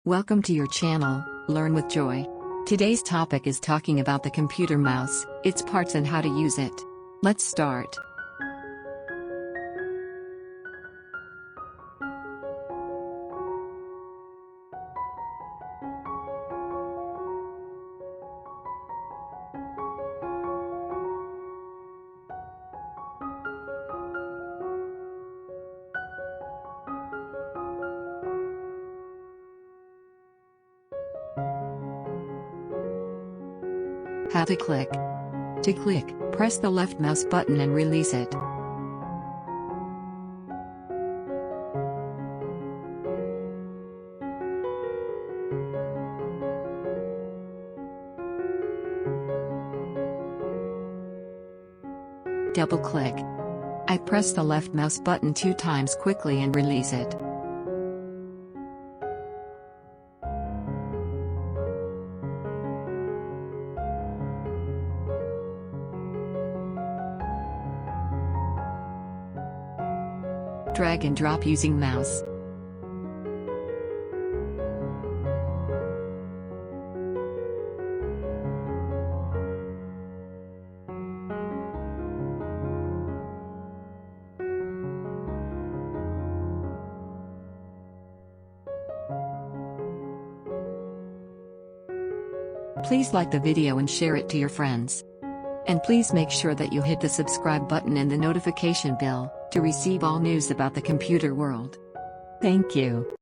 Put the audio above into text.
Welcome to your channel, Learn with Joy. Today's topic is talking about the computer mouse, its parts and how to use it. Let's start. How to click. To click, press the left mouse button and release it. Double click. I press the left mouse button 2 times quickly and release it. Drag and drop using mouse. Please like the video and share it to your friends. And please make sure that you hit the subscribe button and the notification bell to receive all news about the computer world. Thank you.